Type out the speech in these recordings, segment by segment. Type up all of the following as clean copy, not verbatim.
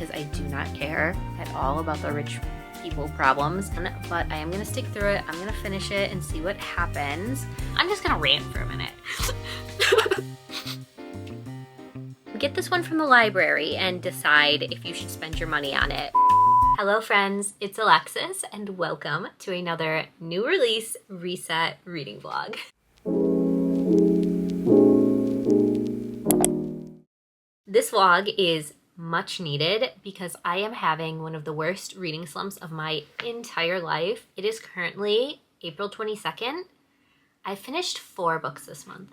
because I do not care at all about the rich people problems, but I am gonna stick through it. I'm gonna finish it and see what happens. I'm just gonna rant for a minute. Get this one from the library and decide if you should spend your money on it. Hello friends, it's Alexis and welcome to another new release reset reading vlog. This vlog is much needed because I am having one of the worst reading slumps of my entire life. It is currently April 22nd. I finished 4 books this month.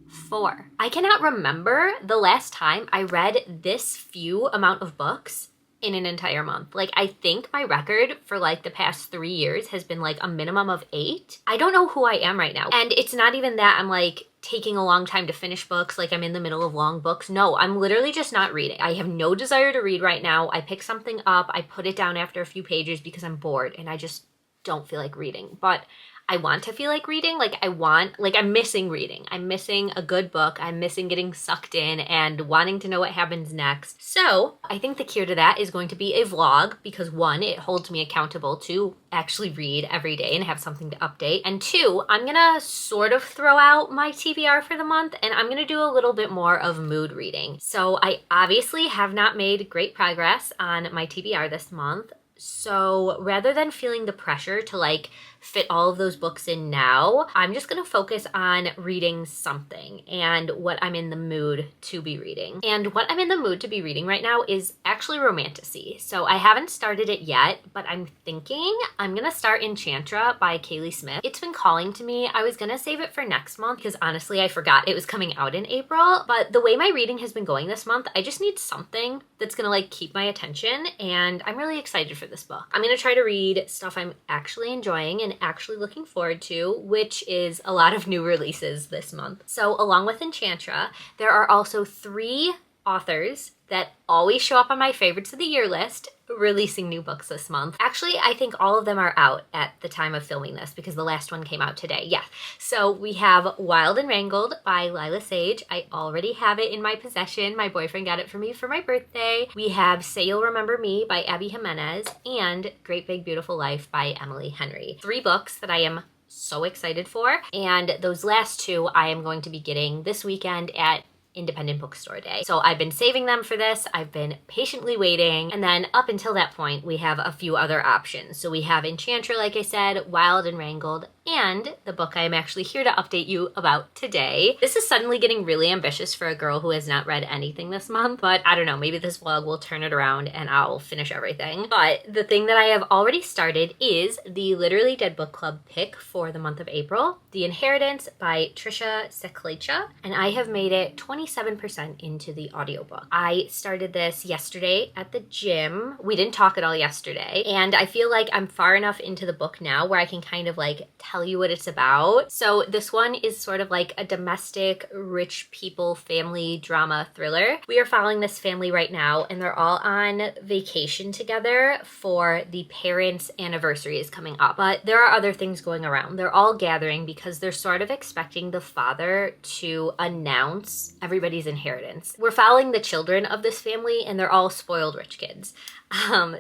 4. I cannot remember the last time I read this few amount of books in an entire month. Like, I think my record for like the past 3 years has been like a minimum of 8. I don't know who I am right now. And it's not even that I'm like taking a long time to finish books, like I'm in the middle of long books. No, I'm literally just not reading. I have no desire to read right now. I pick something up, I put it down after a few pages because I'm bored and I just don't feel like reading. But I want to feel like reading. I'm missing reading. I'm missing a good book. I'm missing getting sucked in and wanting to know what happens next. So I think the cure to that is going to be a vlog because 1, it holds me accountable to actually read every day and have something to update. And 2, I'm gonna sort of throw out my TBR for the month and I'm gonna do a little bit more of mood reading. So I obviously have not made great progress on my TBR this month. So rather than feeling the pressure to like fit all of those books in now, I'm just gonna focus on reading something and what I'm in the mood to be reading. And what I'm in the mood to be reading right now is actually romantasy. So I haven't started it yet, but I'm thinking I'm gonna start Enchantra by Kaylee Smith. It's been calling to me. I was gonna save it for next month because honestly I forgot it was coming out in April, but the way my reading has been going this month, I just need something that's gonna like keep my attention, and I'm really excited for this book. I'm gonna try to read stuff I'm actually enjoying and actually looking forward to, which is a lot of new releases this month. So along with Enchantra, there are also 3 authors that always show up on my favorites of the year list releasing new books this month. Actually, I think all of them are out at the time of filming this because the last one came out today. Yeah. So we have Wild and Wrangled by Lila Sage. I already have it in my possession. My boyfriend got it for me for my birthday. We have Say You'll Remember Me by Abby Jimenez and Great Big Beautiful Life by Emily Henry. 3 books that I am so excited for. And those last 2 I am going to be getting this weekend at Independent Bookstore Day. So I've been saving them for this. I've been patiently waiting. And then up until that point, we have a few other options. So we have Enchantra, like I said, Wild and Wrangled, and the book I am actually here to update you about today. This is suddenly getting really ambitious for a girl who has not read anything this month, but I don't know, maybe this vlog will turn it around and I'll finish everything. But the thing that I have already started is the Literally Dead Book Club pick for the month of April, The Inheritance by Trisha Seklecha, and I have made it 27% into the audiobook. I started this yesterday at the gym. We didn't talk at all yesterday, and I feel like I'm far enough into the book now where I can kind of like tell you what it's about. So this one is sort of like a domestic rich people family drama thriller. We are following this family right now and they're all on vacation together for the parents' anniversary is coming up. But there are other things going around. They're all gathering because they're sort of expecting the father to announce everybody's inheritance. We're following the children of this family and they're all spoiled rich kids.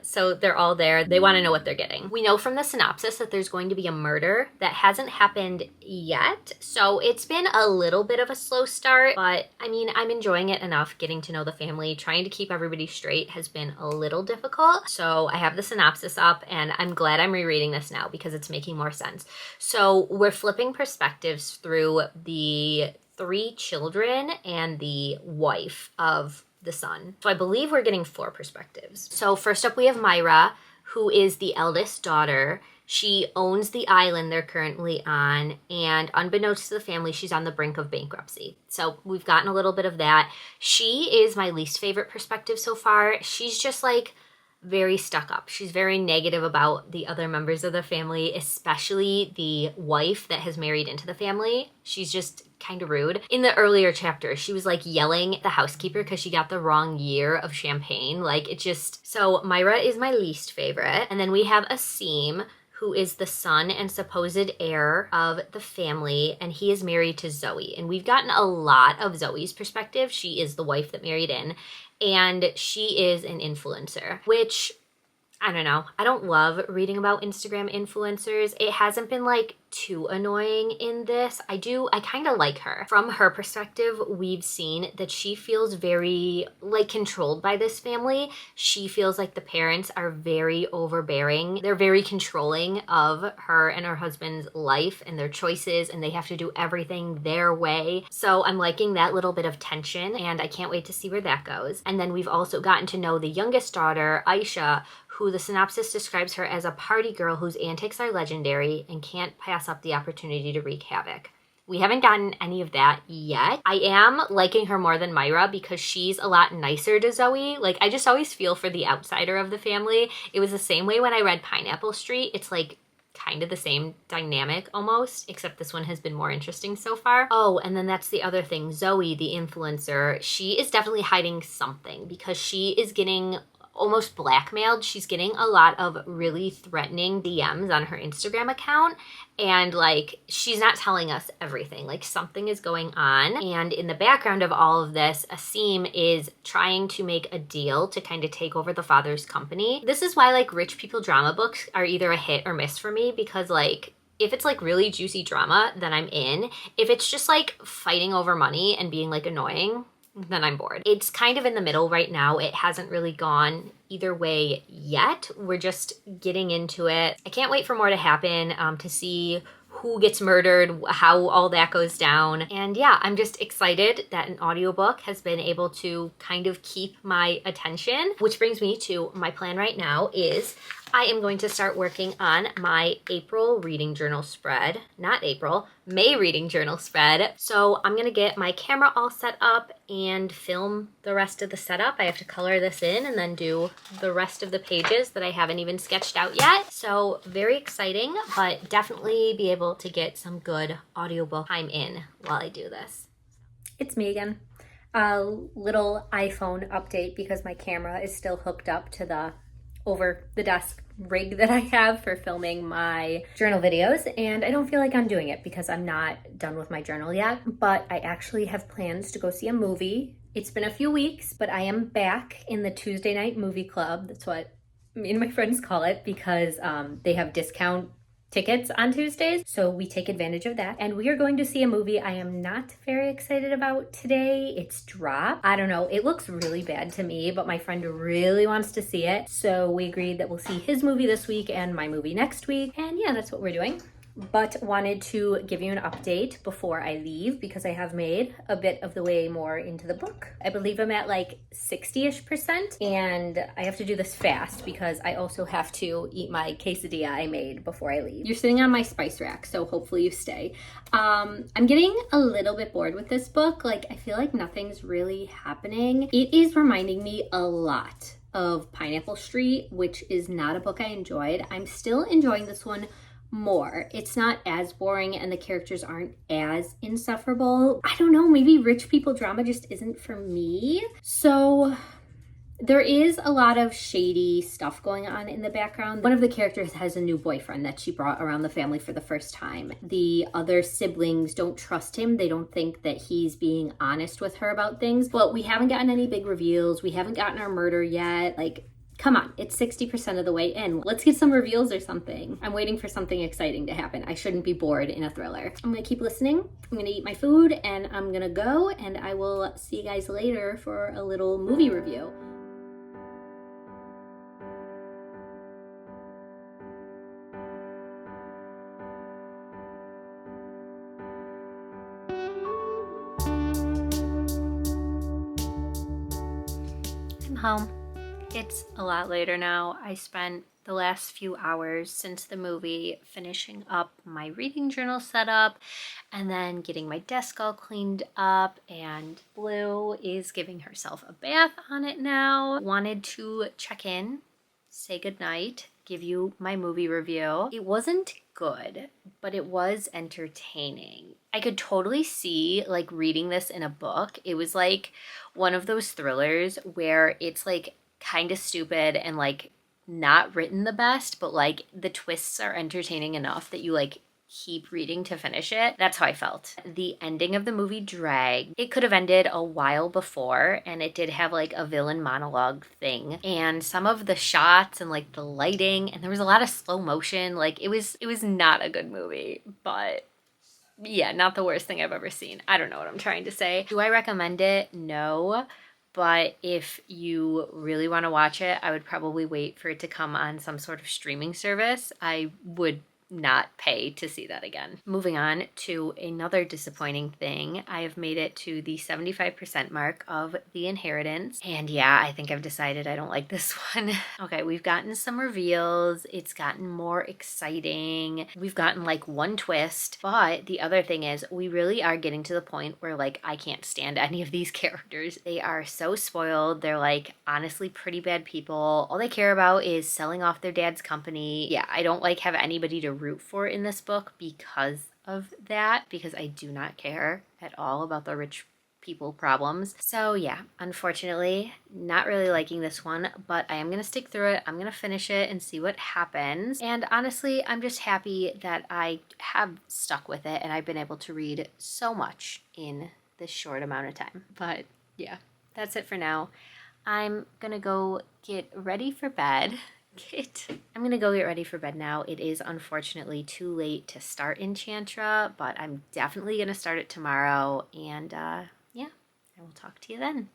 So they're all there. They want to know what they're getting. We know from the synopsis that there's going to be a murder that hasn't happened yet. So it's been a little bit of a slow start, but I mean, I'm enjoying it enough getting to know the family. Trying to keep everybody straight has been a little difficult. So I have the synopsis up and I'm glad I'm rereading this now because it's making more sense. So we're flipping perspectives through the 3 children and the wife of the son. So I believe we're getting 4 perspectives. So first up we have Myra, who is the eldest daughter. She owns the island they're currently on, and unbeknownst to the family, she's on the brink of bankruptcy. So we've gotten a little bit of that. She is my least favorite perspective so far. She's just like very stuck up. She's very negative about the other members of the family, especially the wife that has married into the family. She's just kind of rude. In the earlier chapters, she was like yelling at the housekeeper because she got the wrong year of champagne. Like it just, so Myra is my least favorite. And then we have Asim, who is the son and supposed heir of the family, and he is married to Zoe. And we've gotten a lot of Zoe's perspective. She is the wife that married in. and she is an influencer, which I don't know. I don't love reading about Instagram influencers. It hasn't been like too annoying in this. I kind of like her. From her perspective, we've seen that she feels very like controlled by this family. She feels like the parents are very overbearing. They're very controlling of her and her husband's life and their choices, and they have to do everything their way. So I'm liking that little bit of tension, and I can't wait to see where that goes. And then we've also gotten to know the youngest daughter, Aisha, who the synopsis describes her as a party girl whose antics are legendary and can't pass up the opportunity to wreak havoc. We haven't gotten any of that yet. I am liking her more than Myra because she's a lot nicer to Zoe. Like, I just always feel for the outsider of the family. It was the same way when I read Pineapple Street. It's like kind of the same dynamic almost, except this one has been more interesting so far. Oh, and then that's the other thing. Zoe, the influencer, she is definitely hiding something because she is getting almost blackmailed. She's getting a lot of really threatening DMs on her Instagram account, and like she's not telling us everything. Like something is going on, and in the background of all of this, Asim is trying to make a deal to kind of take over the father's company. This is why like rich people drama books are either a hit or miss for me, because like if it's like really juicy drama, then I'm in. If it's just like fighting over money and being like annoying, then I'm bored. It's kind of in the middle right now. It hasn't really gone either way yet. We're just getting into it. I can't wait for more to happen, to see who gets murdered, how all that goes down. And yeah, I'm just excited that an audiobook has been able to kind of keep my attention, which brings me to my plan right now is I am going to start working on my April reading journal spread. Not April, May reading journal spread. So I'm gonna get my camera all set up and film the rest of the setup. I have to color this in and then do the rest of the pages that I haven't even sketched out yet. So very exciting, but definitely be able to get some good audiobook time in while I do this. It's me again. A little iPhone update because my camera is still hooked up to the over the desk rig that I have for filming my journal videos, and I don't feel like I'm doing it because I'm not done with my journal yet, but I actually have plans to go see a movie. It's been a few weeks, but I am back in the Tuesday night movie club. That's what me and my friends call it because they have discount tickets on Tuesdays, so we take advantage of that. And we are going to see a movie I am not very excited about today. It's Drop. I don't know, it looks really bad to me, but my friend really wants to see it. So we agreed that we'll see his movie this week and my movie next week. And yeah, that's what we're doing. But wanted to give you an update before I leave because I have made a bit of the way more into the book. I believe I'm at like 60-ish%, and I have to do this fast because I also have to eat my quesadilla I made before I leave. You're sitting on my spice rack, so hopefully you stay. I'm getting a little bit bored with this book. Like, I feel like nothing's really happening. It is reminding me a lot of Pineapple Street, which is not a book I enjoyed. I'm still enjoying this one more. It's not as boring and the characters aren't as insufferable. I don't know, maybe rich people drama just isn't for me. So there is a lot of shady stuff going on in the background. One of the characters has a new boyfriend that she brought around the family for the first time. The other siblings don't trust him. They don't think that he's being honest with her about things. But we haven't gotten any big reveals. We haven't gotten our murder yet. Like, come on, it's 60% of the way in. Let's get some reveals or something. I'm waiting for something exciting to happen. I shouldn't be bored in a thriller. I'm gonna keep listening. I'm gonna eat my food and I'm gonna go, and I will see you guys later for a little movie review. I'm home. It's a lot later now. I spent the last few hours since the movie finishing up my reading journal setup and then getting my desk all cleaned up, and Blue is giving herself a bath on it now. Wanted to check in, say goodnight, give you my movie review. It wasn't good, but it was entertaining. I could totally see like reading this in a book. It was like one of those thrillers where it's like kind of stupid and like not written the best, but like the twists are entertaining enough that you like keep reading to finish it. That's how I felt. The ending of the movie dragged. It could have ended a while before, and it did have like a villain monologue thing. And some of the shots and like the lighting, and there was a lot of slow motion. Like it was not a good movie, but yeah, not the worst thing I've ever seen. I don't know what I'm trying to say. Do I recommend it? No. But if you really want to watch it, I would probably wait for it to come on some sort of streaming service. I would not pay to see that again. Moving on to another disappointing thing. I have made it to the 75% mark of The Inheritance. And yeah, I think I've decided I don't like this one. Okay, we've gotten some reveals. It's gotten more exciting. We've gotten like one twist. But the other thing is we really are getting to the point where like I can't stand any of these characters. They are so spoiled. They're like honestly pretty bad people. All they care about is selling off their dad's company. Yeah, I don't like have anybody to root for in this book because of that, because I do not care at all about the rich people problems. So yeah, unfortunately, not really liking this one, but I am going to stick through it. I'm going to finish it and see what happens. And honestly, I'm just happy that I have stuck with it and I've been able to read so much in this short amount of time. But yeah, that's it for now. I'm going to go get ready for bed. I'm gonna go get ready for bed now. It is unfortunately too late to start Enchantra, but I'm definitely gonna start it tomorrow. And yeah, I will talk to you then.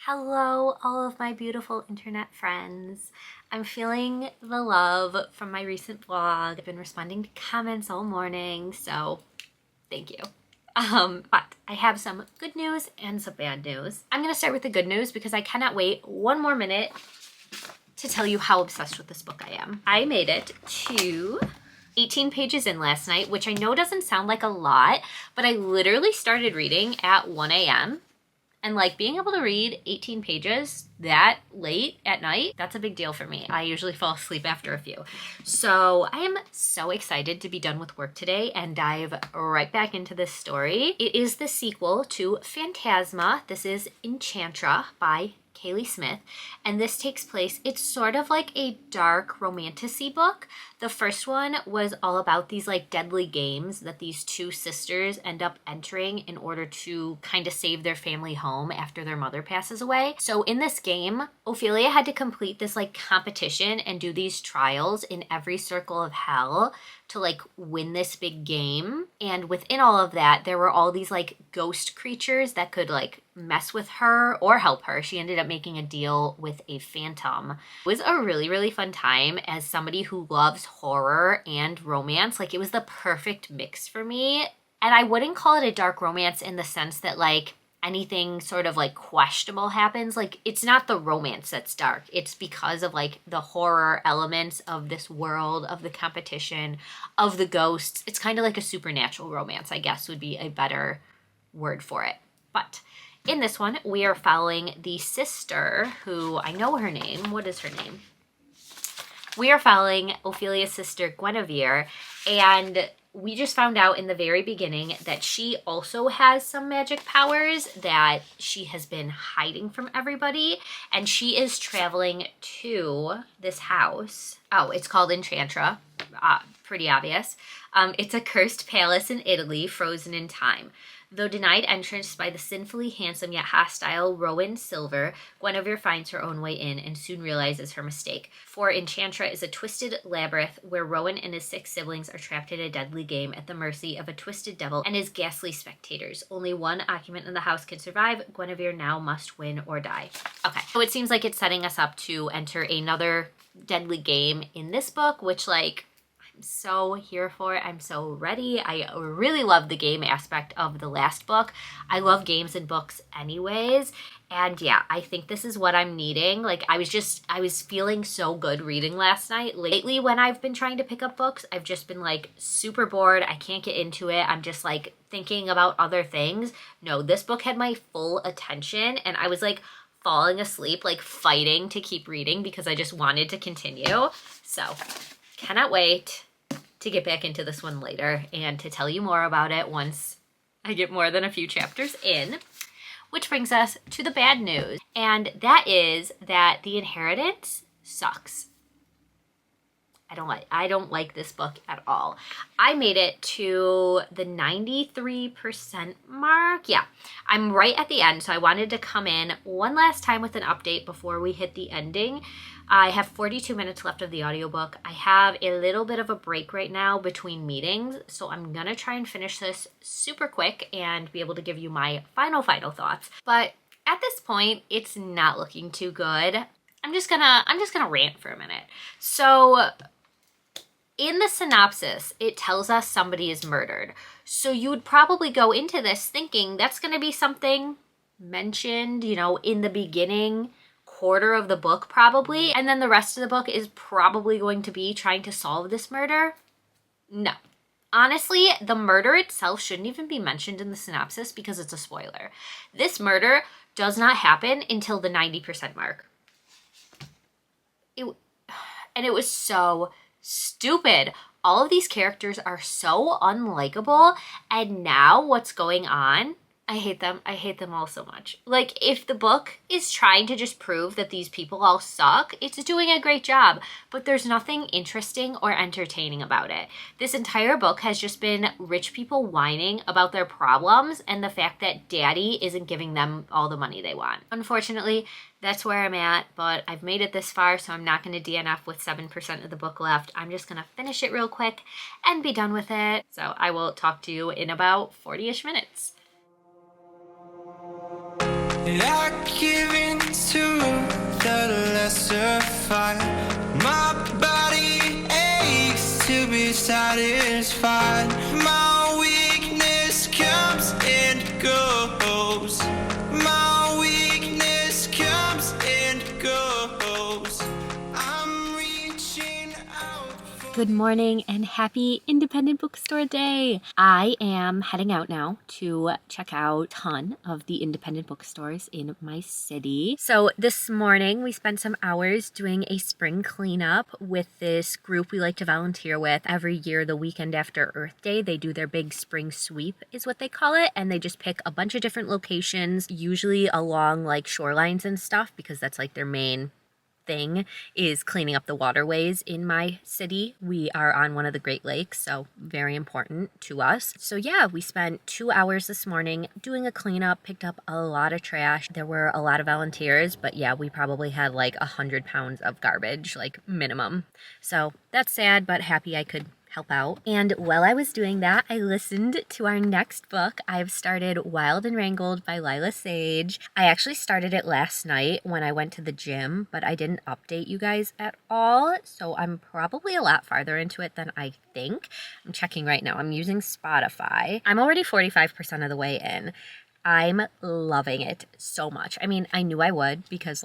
Hello, all of my beautiful internet friends. I'm feeling the love from my recent vlog. I've been responding to comments all morning, so thank you. But I have some good news and some bad news. I'm gonna start with the good news because I cannot wait one more minute to tell you how obsessed with this book I am. I made it to 18 pages in last night, which I know doesn't sound like a lot, but I literally started reading at 1 a.m. And like being able to read 18 pages that late at night, that's a big deal for me. I usually fall asleep after a few. So I am so excited to be done with work today and dive right back into this story. It is the sequel to Phantasma. This is Enchantra by Kaylee Smith, and this takes place, it's sort of like a dark romantasy book. The first one was all about these like deadly games that these two sisters end up entering in order to kind of save their family home after their mother passes away. So in this game, Ophelia had to complete this like competition and do these trials in every circle of hell to like win this big game. And within all of that, there were all these like ghost creatures that could like mess with her or help her. She ended up making a deal with a phantom. It was a really, really fun time as somebody who loves horror and romance. Like it was the perfect mix for me. And I wouldn't call it a dark romance in the sense that like anything sort of like questionable happens. Like it's not the romance that's dark. It's because of like the horror elements of this world, of the competition, of the ghosts. It's kind of like a supernatural romance, I guess would be a better word for it. But in this one, we are following the sister who, I know her name. What is her name? We are following Ophelia's sister, Guinevere, and we just found out in the very beginning that she also has some magic powers that she has been hiding from everybody, and she is traveling to this house. Oh, it's called Enchantra. Pretty obvious. It's a cursed palace in Italy, frozen in time. Though denied entrance by the sinfully handsome yet hostile Rowan Silver, Guinevere finds her own way in and soon realizes her mistake. For Enchantra is a twisted labyrinth where Rowan and his 6 siblings are trapped in a deadly game at the mercy of a twisted devil and his ghastly spectators. Only one occupant in the house can survive. Guinevere now must win or die. Okay, so it seems like it's setting us up to enter another deadly game in this book, which like so here for it. I'm so ready. I really love the game aspect of the last book. I love games and books anyways. And yeah, I think this is what I'm needing. Like I was feeling so good reading last night. Lately when I've been trying to pick up books, I've just been like super bored. I can't get into it. I'm just like thinking about other things. No, this book had my full attention and I was like falling asleep, like fighting to keep reading because I just wanted to continue. So cannot wait to get back into this one later and to tell you more about it once I get more than a few chapters in. Which brings us to the bad news, and that is that The Inheritance sucks. I don't like this book at all. I made it to the 93% mark. Yeah, I'm right at the end, so I wanted to come in one last time with an update before we hit the ending. I have 42 minutes left of the audiobook. I have a little bit of a break right now between meetings, so I'm gonna try and finish this super quick and be able to give you my final thoughts. But at this point, it's not looking too good. I'm just gonna rant for a minute. So in the synopsis, it tells us somebody is murdered. So you would probably go into this thinking that's going to be something mentioned, in the beginning quarter of the book probably. And then the rest of the book is probably going to be trying to solve this murder. No. Honestly, the murder itself shouldn't even be mentioned in the synopsis because it's a spoiler. This murder does not happen until the 90% mark. It was so stupid. All of these characters are so unlikable, and now what's going on? I hate them. I hate them all so much. Like, if the book is trying to just prove that these people all suck, it's doing a great job, but there's nothing interesting or entertaining about it. This entire book has just been rich people whining about their problems and the fact that daddy isn't giving them all the money they want. Unfortunately, that's where I'm at, but I've made it this far, so I'm not going to DNF with 7% of the book left. I'm just going to finish it real quick and be done with it. So I will talk to you in about 40-ish minutes. I give in to the lesser fight. My body aches to be satisfied. My weakness comes and goes. My weakness comes and goes. I'm reaching out for... Good morning and happy Independent Bookstore Day. I am heading out now to check out a ton of the independent bookstores in my city. So this morning we spent some hours doing a spring cleanup with this group we like to volunteer with. Every year, the weekend after Earth Day, they do their big spring sweep is what they call it. And they just pick a bunch of different locations, usually along like shorelines and stuff, because that's like their main thing is cleaning up the waterways in my city. We are on one of the Great Lakes, so very important to us. So yeah, we spent 2 hours this morning doing a cleanup, picked up a lot of trash. There were a lot of volunteers, but yeah, we probably had like 100 pounds of garbage, like minimum. So that's sad, but happy I could help out. And while I was doing that, I listened to our next book. I've started Wild and Wrangled by Lila Sage. I actually started it last night when I went to the gym, but I didn't update you guys at all. So I'm probably a lot farther into it than I think. I'm checking right now. I'm using Spotify. I'm already 45% of the way in. I'm loving it so much. I mean, I knew I would because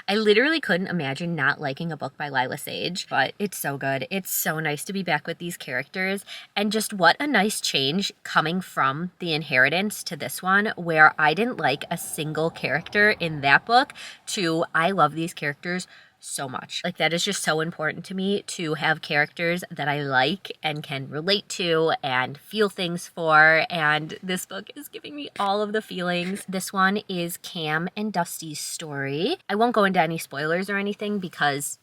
I literally couldn't imagine not liking a book by Lila Sage, but it's so good. It's so nice to be back with these characters, and just what a nice change coming from The Inheritance to this one, where I didn't like a single character in that book, to I love these characters so much. Like, that is just so important to me, to have characters that I like and can relate to and feel things for, and this book is giving me all of the feelings. This one is Cam and Dusty's story. I won't go into any spoilers or anything because,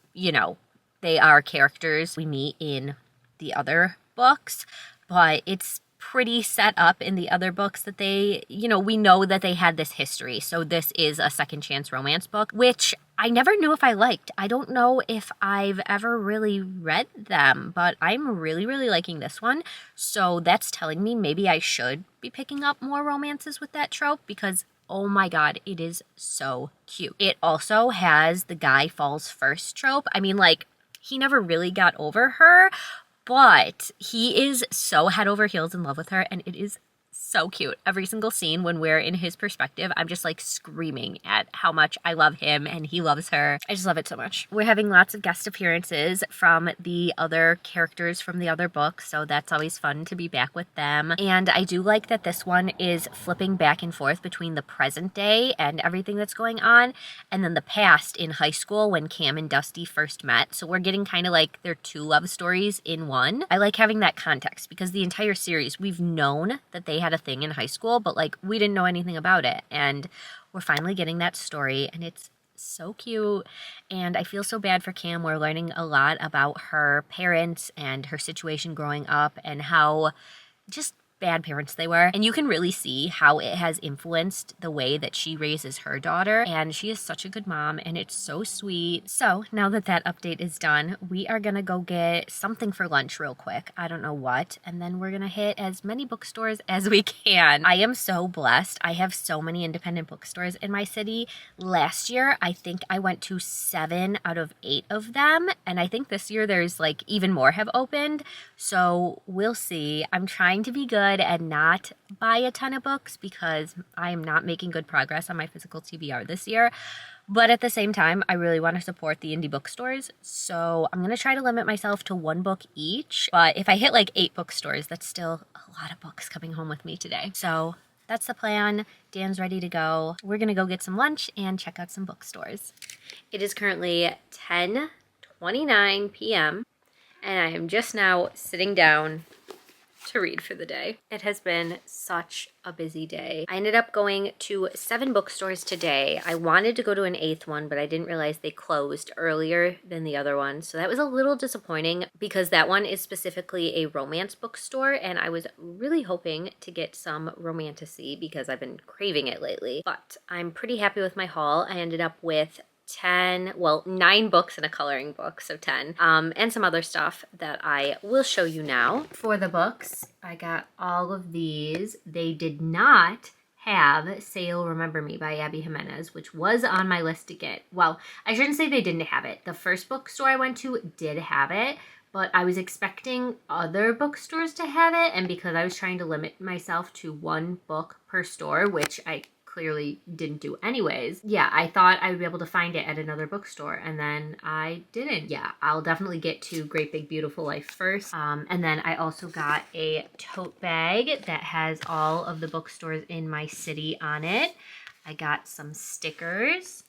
they are characters we meet in the other books, but it's pretty set up in the other books that we know that they had this history. So this is a second chance romance book, which I never knew if I liked. I don't know if I've ever really read them, but I'm really, really liking this one. So that's telling me maybe I should be picking up more romances with that trope because, oh my God, it is so cute. It also has the guy falls first trope. I mean, like, he never really got over her, but he is so head over heels in love with her, and it is so cute. Every single scene when we're in his perspective, I'm just like screaming at how much I love him and he loves her. I just love it so much. We're having lots of guest appearances from the other characters from the other books, so that's always fun to be back with them. And I do like that this one is flipping back and forth between the present day and everything that's going on, and then the past in high school when Cam and Dusty first met. So we're getting kind of like their two love stories in one. I like having that context because the entire series, we've known that they had a thing in high school, but like we didn't know anything about it, and we're finally getting that story, and it's so cute. And I feel so bad for Cam. We're learning a lot about her parents and her situation growing up and how just bad parents they were. And you can really see how it has influenced the way that she raises her daughter. And she is such a good mom and it's so sweet. So now that that update is done, we are gonna go get something for lunch real quick. I don't know what. And then we're gonna hit as many bookstores as we can. I am so blessed. I have so many independent bookstores in my city. Last year, I think I went to 7 out of 8 of them. And I think this year there's like even more have opened. So we'll see. I'm trying to be good and not buy a ton of books because I am not making good progress on my physical TBR this year. But at the same time, I really want to support the indie bookstores. So I'm going to try to limit myself to 1 book each. But if I hit like 8 bookstores, that's still a lot of books coming home with me today. So that's the plan. Dan's ready to go. We're going to go get some lunch and check out some bookstores. It is currently 10:29 p.m. and I am just now sitting down to read for the day. It has been such a busy day. I ended up going to 7 bookstores today. I wanted to go to an 8th one, but I didn't realize they closed earlier than the other one. So that was a little disappointing because that one is specifically a romance bookstore and I was really hoping to get some romantasy because I've been craving it lately. But I'm pretty happy with my haul. I ended up with 9 books and a coloring book, so 10, and some other stuff that I will show you now. For the books, I got all of these. They did not have Say You'll Remember Me by Abby Jimenez, which was on my list to get. Well, I shouldn't say they didn't have it. The first bookstore I went to did have it, but I was expecting other bookstores to have it, and because I was trying to limit myself to 1 book per store, which I clearly didn't do anyways. Yeah, I thought I would be able to find it at another bookstore and then I didn't. Yeah, I'll definitely get to Great Big Beautiful Life first. And then I also got a tote bag that has all of the bookstores in my city on it. I got some stickers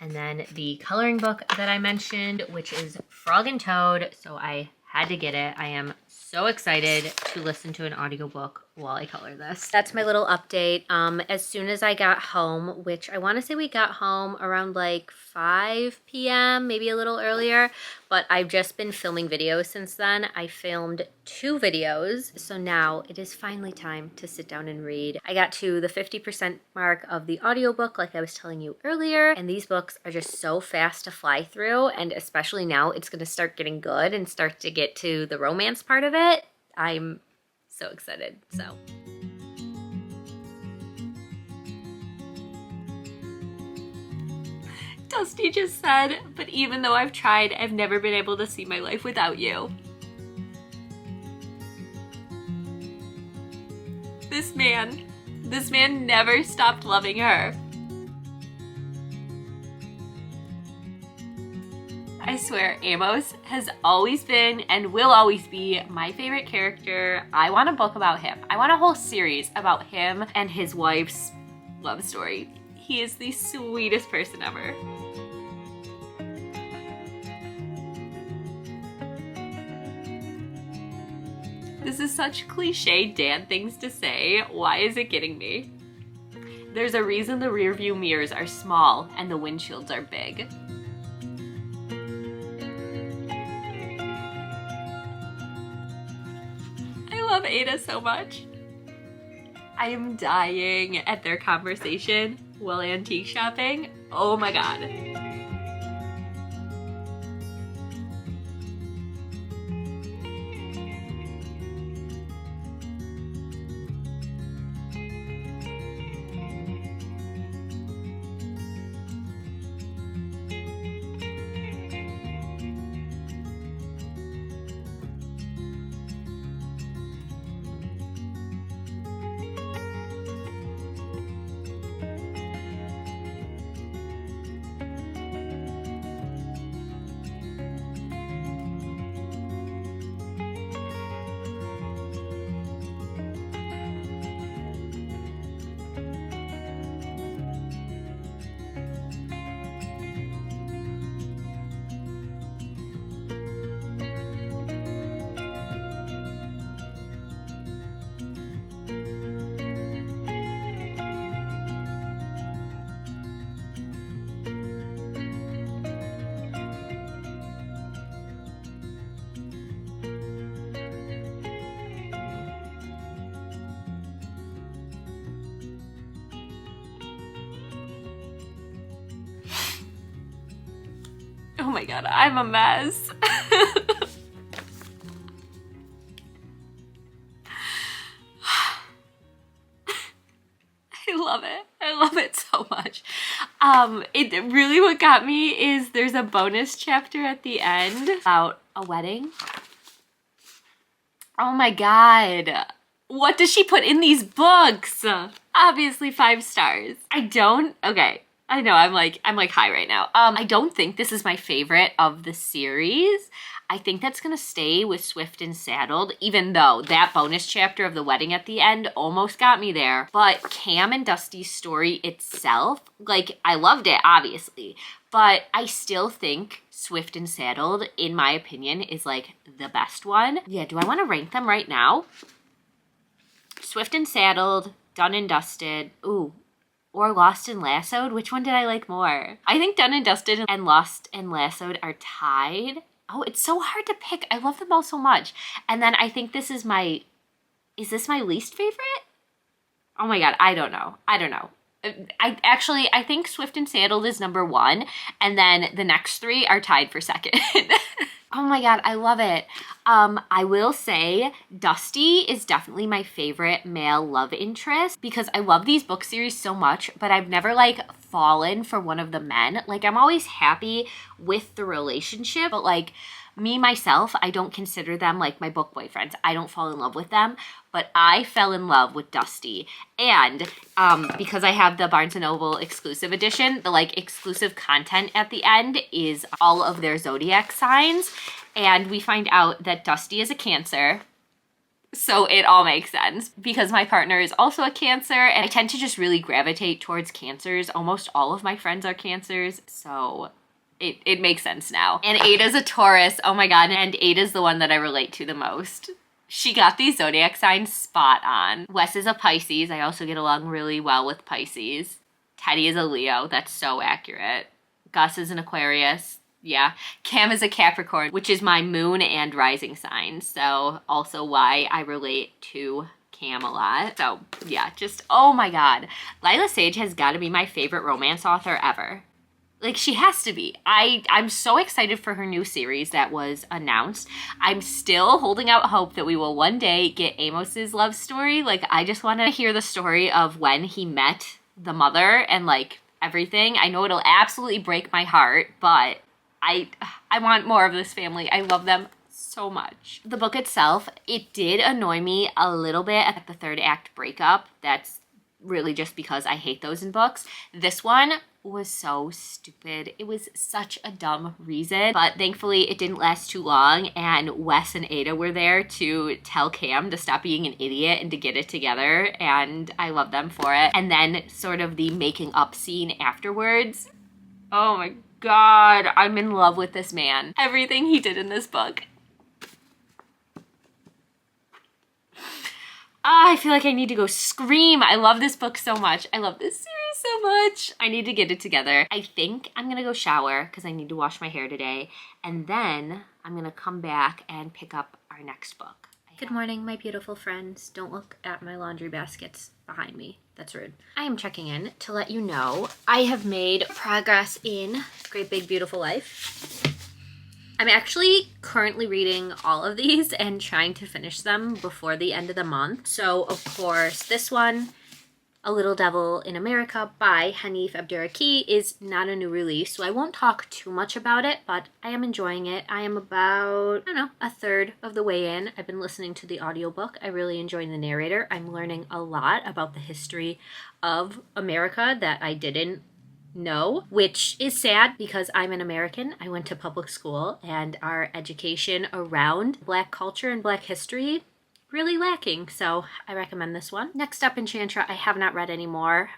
and then the coloring book that I mentioned, which is Frog and Toad. So I had to get it. I am so excited to listen to an audiobook while I color this. That's my little update. As soon as I got home, which I want to say we got home around like 5 p.m., maybe a little earlier, but I've just been filming videos since then. I filmed 2 videos, so now it is finally time to sit down and read. I got to the 50% mark of the audiobook like I was telling you earlier, and these books are just so fast to fly through, and especially now it's going to start getting good and start to get to the romance part of it. I'm so excited. So Dusty just said, but even though I've tried, I've never been able to see my life without you. This man never stopped loving her. I swear, Amos has always been and will always be my favorite character. I want a book about him. I want a whole series about him and his wife's love story. He is the sweetest person ever. This is such cliche Dan things to say. Why is it getting me? There's a reason the rearview mirrors are small and the windshields are big. I love Ada so much. I am dying at their conversation while antique shopping. Oh my god. Oh my god, I'm a mess. I love it. I love it so much. It really, what got me is there's a bonus chapter at the end about a wedding. Oh my god. What does she put in these books? Obviously 5 stars. Okay. I know, I'm like high right now. I don't think this is my favorite of the series. I think that's gonna stay with Swift and Saddled, even though that bonus chapter of the wedding at the end almost got me there. But Cam and Dusty's story itself, like, I loved it, obviously, but I still think Swift and Saddled, in my opinion, is like the best one. Yeah, do I wanna rank them right now? Swift and Saddled, Done and Dusted, ooh, or Lost and Lassoed. Which one did I like more? I think Done and Dusted and Lost and Lassoed are tied. Oh, it's so hard to pick. I love them all so much. And then I think is this my least favorite? Oh my god, I don't know. I think Swift and Saddled is number 1, and then the next 3 are tied for second. Oh my god, I love it. I will say Dusty is definitely my favorite male love interest because I love these book series so much, but I've never like fallen for one of the men. Like, I'm always happy with the relationship, but like me, myself, I don't consider them like my book boyfriends. I don't fall in love with them, but I fell in love with Dusty. And because I have the Barnes & Noble exclusive edition, the like exclusive content at the end is all of their zodiac signs. And we find out that Dusty is a Cancer. So it all makes sense because my partner is also a Cancer and I tend to just really gravitate towards Cancers. Almost all of my friends are Cancers, so it makes sense now. And Ada's a Taurus, oh my god, and Ada's the one that I relate to the most. She got these zodiac signs spot on. Wes is a Pisces, I also get along really well with Pisces. Teddy is a Leo, that's so accurate. Gus is an Aquarius, yeah. Cam is a Capricorn, which is my moon and rising sign, so also why I relate to Cam a lot. So yeah, just, oh my god. Lila Sage has got to be my favorite romance author ever. Like, she has to be. I'm so excited for her new series that was announced. I'm still holding out hope that we will one day get Amos's love story. Like, I just want to hear the story of when he met the mother and, like, everything. I know it'll absolutely break my heart, but I want more of this family. I love them so much. The book itself, it did annoy me a little bit at the 3rd act breakup. That's really just because I hate those in books. This one was so stupid. It was such a dumb reason, but thankfully it didn't last too long and Wes and Ada were there to tell Cam to stop being an idiot and to get it together, and I love them for it. And then sort of the making up scene afterwards. Oh my god, I'm in love with this man. Everything he did in this book. I feel like I need to go scream. I love this book so much. I love this series so much. I need to get it together. I think I'm gonna go shower because I need to wash my hair today. And then I'm gonna come back and pick up our next book. Good morning, my beautiful friends. Don't look at my laundry baskets behind me. That's rude. I am checking in to let you know I have made progress in Great Big Beautiful Life. I'm actually currently reading all of these and trying to finish them before the end of the month. So, of course, this one, A Little Devil in America by Hanif Abdurraqi, is not a new release, so I won't talk too much about it, but I am enjoying it. I am about, I don't know, a third of the way in. I've been listening to the audiobook. I really enjoy the narrator. I'm learning a lot about the history of America that I didn't know, which is sad because I'm an American. I went to public school and our education around Black culture and Black history really lacking, so I recommend this one. Next up, Enchantra, I have not read anymore.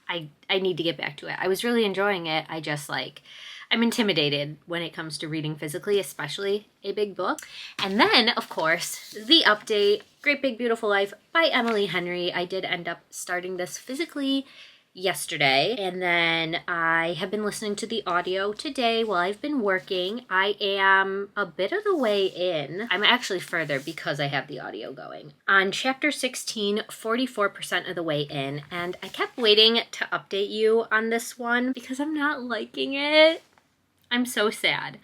I need to get back to it. I was really enjoying it. I just I'm intimidated when it comes to reading physically, especially a big book. And then, of course, the update, Great Big Beautiful Life by Emily Henry. I did end up starting this physically yesterday, and then I have been listening to the audio today while I've been working. I am a bit of the way in. I'm actually further because I have the audio going. On chapter 16, 44% of the way in, and I kept waiting to update you on this one because I'm not liking it. I'm so sad.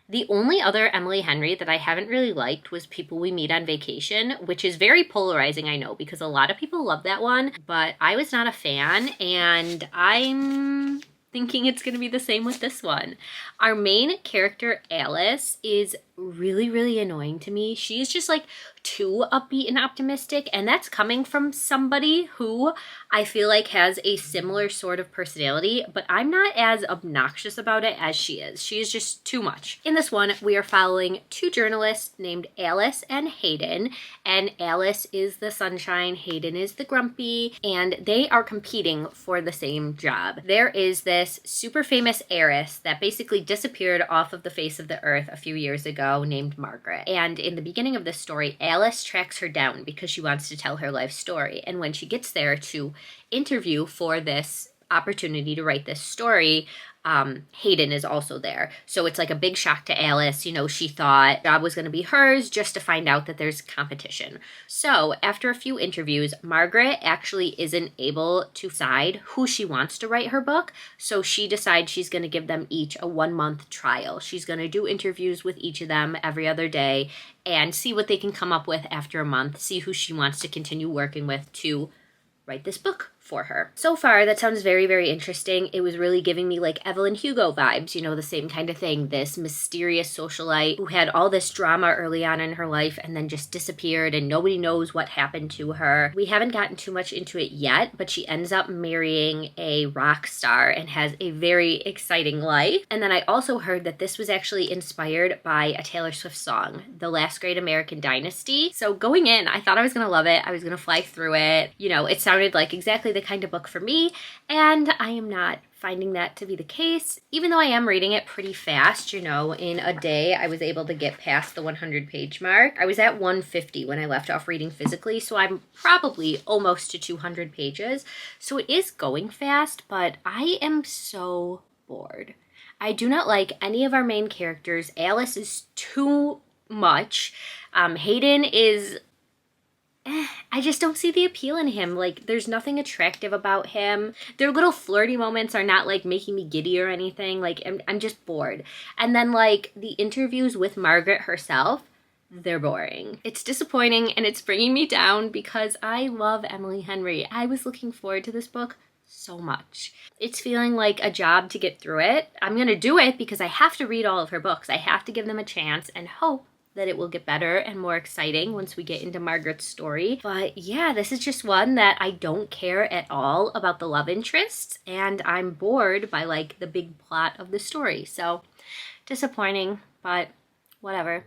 The only other Emily Henry that I haven't really liked was People We Meet on Vacation, which is very polarizing, I know, because a lot of people love that one, but I was not a fan, and I'm thinking it's going to be the same with this one. Our main character, Alice, is really, really annoying to me. She's just like too upbeat and optimistic, and that's coming from somebody who I feel like has a similar sort of personality, but I'm not as obnoxious about it as she is. She is just too much. In this one, we are following two journalists named Alice and Hayden, and Alice is the sunshine, Hayden is the grumpy, and they are competing for the same job. There is this super famous heiress that basically disappeared off of the face of the earth a few years ago named Margaret. And in the beginning of this story, Alice tracks her down because she wants to tell her life story. And when she gets there to interview for this opportunity to write this story, Hayden is also there. So it's like a big shock to Alice. You know, she thought the job was going to be hers, just to find out that there's competition. So after a few interviews, Margaret actually isn't able to decide who she wants to write her book. So she decides she's going to give them each a 1-month trial. She's going to do interviews with each of them every other day and see what they can come up with after a month, see who she wants to continue working with to write this book for her. So far, that sounds very, very interesting. It was really giving me like Evelyn Hugo vibes, you know, the same kind of thing. This mysterious socialite who had all this drama early on in her life and then just disappeared and nobody knows what happened to her. We haven't gotten too much into it yet, but she ends up marrying a rock star and has a very exciting life. And then I also heard that this was actually inspired by a Taylor Swift song, The Last Great American Dynasty. So going in, I thought I was gonna love it. I was gonna fly through it. You know, it sounded like exactly the kind of book for me, and I am not finding that to be the case, even though I am reading it pretty fast. You know, in a day I was able to get past the 100-page mark. I was at 150 when I left off reading physically, so I'm probably almost to 200 pages. So it is going fast, but I am so bored. I do not like any of our main characters. Alice is too much. Hayden is I just don't see the appeal in him. Like, there's nothing attractive about him. Their little flirty moments are not, like, making me giddy or anything. Like, I'm just bored. And then, like, the interviews with Margaret herself, they're boring. It's disappointing, and it's bringing me down because I love Emily Henry. I was looking forward to this book so much. It's feeling like a job to get through it. I'm gonna do it because I have to read all of her books. I have to give them a chance and hope that it will get better and more exciting once we get into Margaret's story. But yeah, this is just one that I don't care at all about the love interests, and I'm bored by like the big plot of the story. So disappointing, but whatever.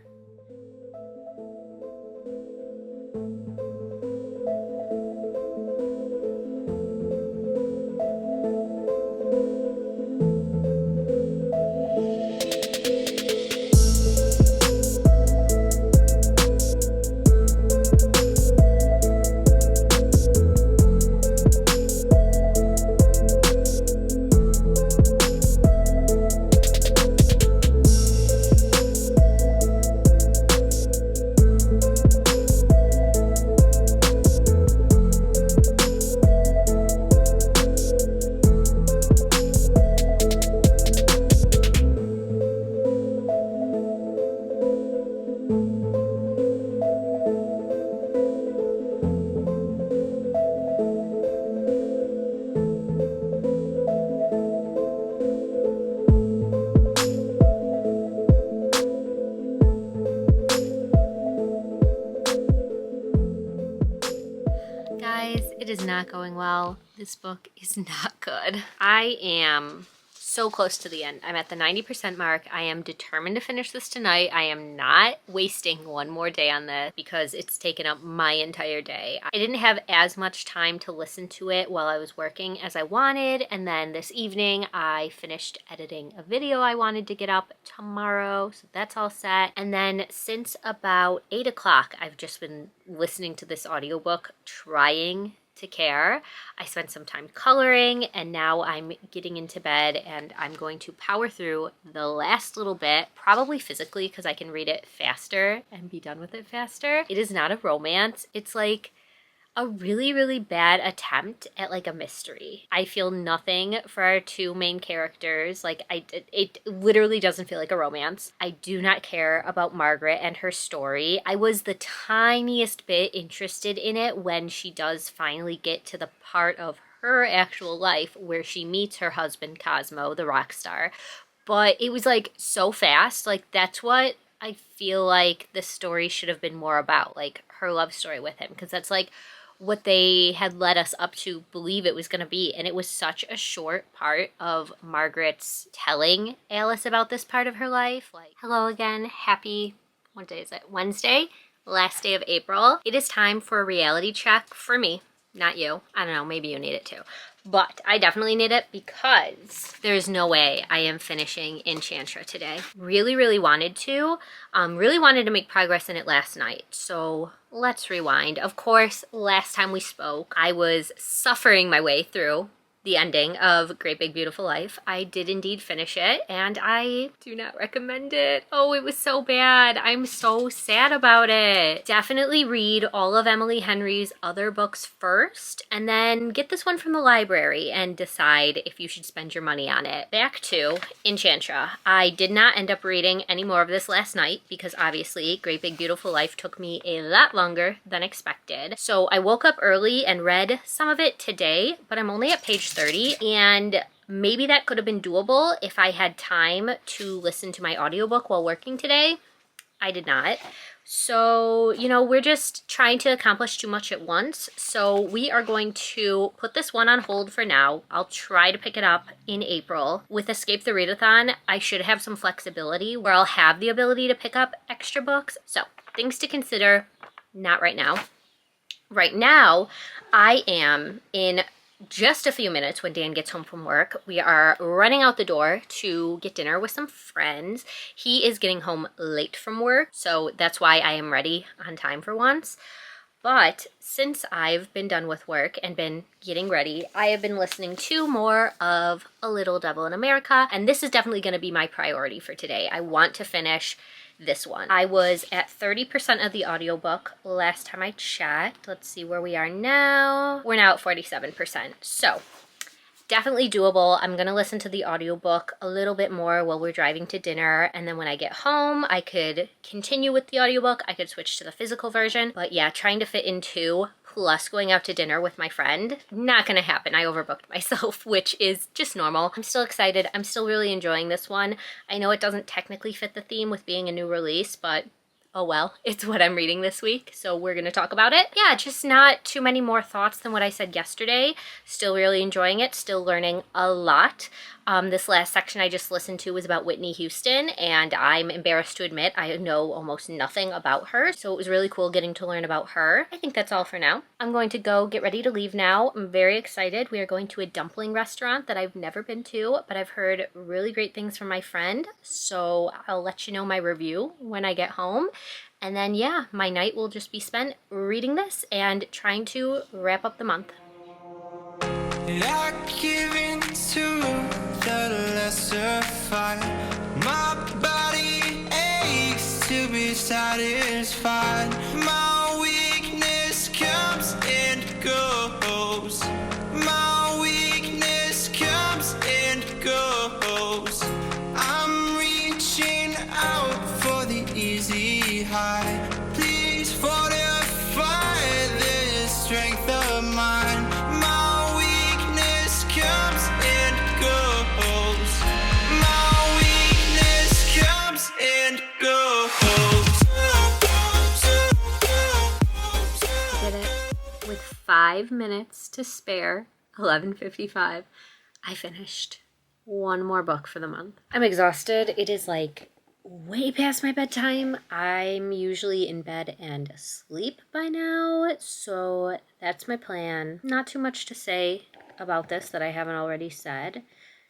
It is not going well. This book is not good. I am so close to the end. I'm at the 90% mark. I am determined to finish this tonight. I am not wasting one more day on this because it's taken up my entire day. I didn't have as much time to listen to it while I was working as I wanted, and then this evening I finished editing a video I wanted to get up tomorrow, so that's all set. And then since about 8 o'clock, I've just been listening to this audiobook, trying to care. I spent some time coloring, and now I'm getting into bed and I'm going to power through the last little bit, probably physically because I can read it faster and be done with it faster. It is not a romance. It's like a really, really bad attempt at like a mystery. I feel nothing for our two main characters. Like it literally doesn't feel like a romance. I do not care about Margaret and her story. I was the tiniest bit interested in it when she does finally get to the part of her actual life where she meets her husband Cosmo, the rock star. But it was like so fast. Like that's what I feel like the story should have been more about, like her love story with him, because that's like what they had led us up to believe it was going to be. And it was such a short part of Margaret's telling Alice about this part of her life. Like, hello again. Happy, what day is it? Wednesday, last day of April. It is time for a reality check for me, not you. I don't know, maybe you need it too. But I definitely need it because there's no way I am finishing Enchantra today. Really, really wanted to. Really wanted to make progress in it last night. So let's rewind. Of course, last time we spoke, I was suffering my way through the ending of Great Big Beautiful Life. I did indeed finish it, and I do not recommend it. Oh, it was so bad. I'm so sad about it. Definitely read all of Emily Henry's other books first, and then get this one from the library and decide if you should spend your money on it. Back to Enchantra. I did not end up reading any more of this last night because obviously Great Big Beautiful Life took me a lot longer than expected. So I woke up early and read some of it today, but I'm only at page 30, and maybe that could have been doable if I had time to listen to my audiobook while working today. I did not. So, you know, we're just trying to accomplish too much at once. So we are going to put this one on hold for now. I'll try to pick it up in April. With Escape the Readathon, I should have some flexibility where I'll have the ability to pick up extra books. So things to consider, not right now. Right now, I am in just a few minutes when Dan gets home from work. We are running out the door to get dinner with some friends. He is getting home late from work, so that's why I am ready on time for once. But since I've been done with work and been getting ready, I have been listening to more of A Little Devil in America, and this is definitely going to be my priority for today. I want to finish this one. I was at 30% of the audiobook last time I checked. Let's see where we are now. We're now at 47%. So definitely doable. I'm going to listen to the audiobook a little bit more while we're driving to dinner. And then when I get home, I could continue with the audiobook. I could switch to the physical version. But yeah, trying to fit in two plus going out to dinner with my friend, not going to happen. I overbooked myself, which is just normal. I'm still excited. I'm still really enjoying this one. I know it doesn't technically fit the theme with being a new release, but oh well, it's what I'm reading this week, so we're going to talk about it. Yeah, just not too many more thoughts than what I said yesterday. Still really enjoying it, still learning a lot. This last section I just listened to was about Whitney Houston, and I'm embarrassed to admit I know almost nothing about her, so it was really cool getting to learn about her. I think that's all for now. I'm going to go get ready to leave now. I'm very excited. We are going to a dumpling restaurant that I've never been to, but I've heard really great things from my friend, so I'll let you know my review when I get home. And then, yeah, my night will just be spent reading this and trying to wrap up the month. I give in to the lesser fight. My body aches to be satisfied. My weakness comes and goes. My weakness comes and goes. I'm reaching out for the easy high. Please fortify this strength of mine. My weakness comes and goes. My weakness comes and goes. Did it with 5 minutes to spare, 11:55. I finished one more book for the month. I'm exhausted. It is like way past my bedtime. I'm usually in bed and asleep by now, so that's my plan. Not too much to say about this that I haven't already said.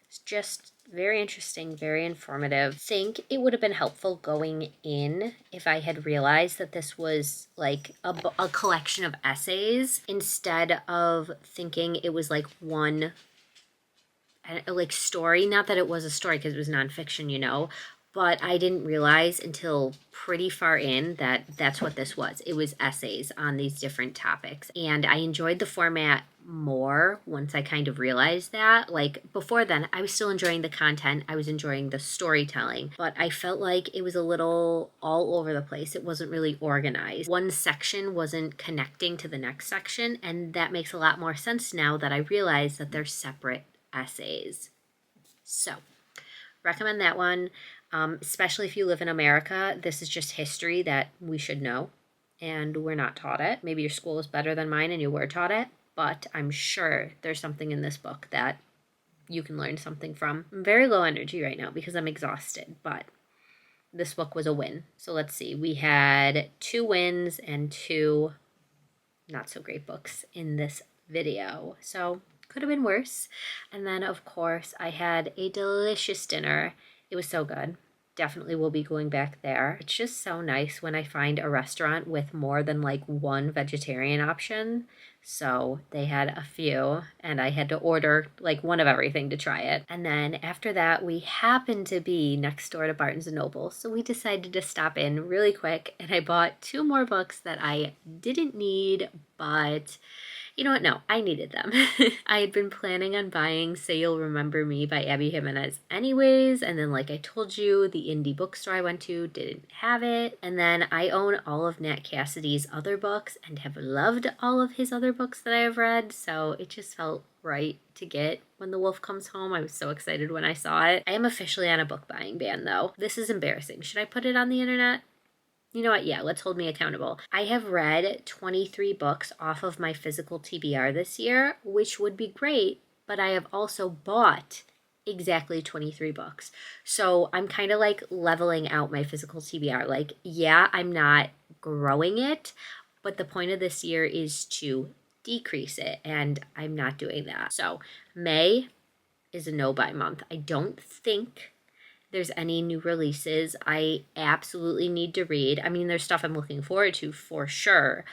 It's just very interesting, very informative. I think it would have been helpful going in if I had realized that this was like a collection of essays instead of thinking it was like one like story. Not that it was a story because it was nonfiction, you know, but I didn't realize until pretty far in that that's what this was. It was essays on these different topics. And I enjoyed the format more once I kind of realized that. Like before then, I was still enjoying the content, I was enjoying the storytelling, but I felt like it was a little all over the place. It wasn't really organized. One section wasn't connecting to the next section, and that makes a lot more sense now that I realize that they're separate essays. So, recommend that one. Especially if you live in America, this is just history that we should know, and we're not taught it. Maybe your school is better than mine and you were taught it, but I'm sure there's something in this book that you can learn something from. I'm very low energy right now because I'm exhausted, but this book was a win. So let's see. We had 2 wins and 2 not so great books in this video. So could have been worse. And then, of course, I had a delicious dinner. It was so good. Definitely will be going back there. It's just so nice when I find a restaurant with more than like one vegetarian option. So they had a few, and I had to order like one of everything to try it. And then after that, we happened to be next door to Barnes & Noble. So we decided to stop in really quick, and I bought 2 more books that I didn't need, but you know what? No, I needed them. I had been planning on buying Say You'll Remember Me by Abby Jimenez anyways, and then like I told you, the indie bookstore I went to didn't have it, and then I own all of Nat Cassidy's other books and have loved all of his other books that I have read, so it just felt right to get When the Wolf Comes Home. I was so excited when I saw it. I am officially on a book buying ban though. This is embarrassing. Should I put it on the internet? You know what? Yeah, let's hold me accountable. I have read 23 books off of my physical TBR this year, which would be great, but I have also bought exactly 23 books. So I'm kind of like leveling out my physical TBR. Like, yeah, I'm not growing it, but the point of this year is to decrease it, and I'm not doing that. So May is a no-buy month. I don't think there's any new releases I absolutely need to read. I mean, there's stuff I'm looking forward to for sure,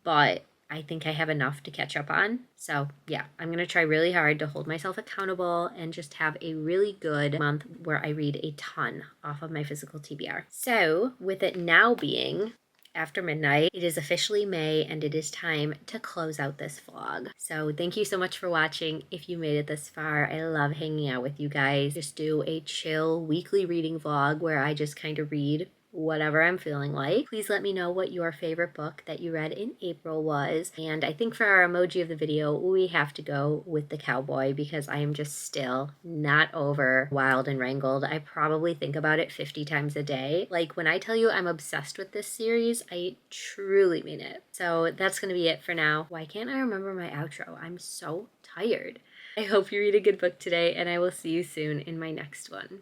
but I think I have enough to catch up on. So yeah, I'm going to try really hard to hold myself accountable and just have a really good month where I read a ton off of my physical TBR. So with it now being after midnight, it is officially May, and it is time to close out this vlog. So thank you so much for watching. If you made it this far, I love hanging out with you guys. Just do a chill weekly reading vlog where I just kind of read whatever I'm feeling like. Please let me know what your favorite book that you read in April was. And I think for our emoji of the video, we have to go with the cowboy because I am just still not over Wild and Wrangled. I probably think about it 50 times a day. Like when I tell you I'm obsessed with this series, I truly mean it. So that's going to be it for now. Why can't I remember my outro? I'm so tired. I hope you read a good book today, and I will see you soon in my next one.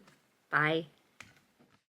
Bye.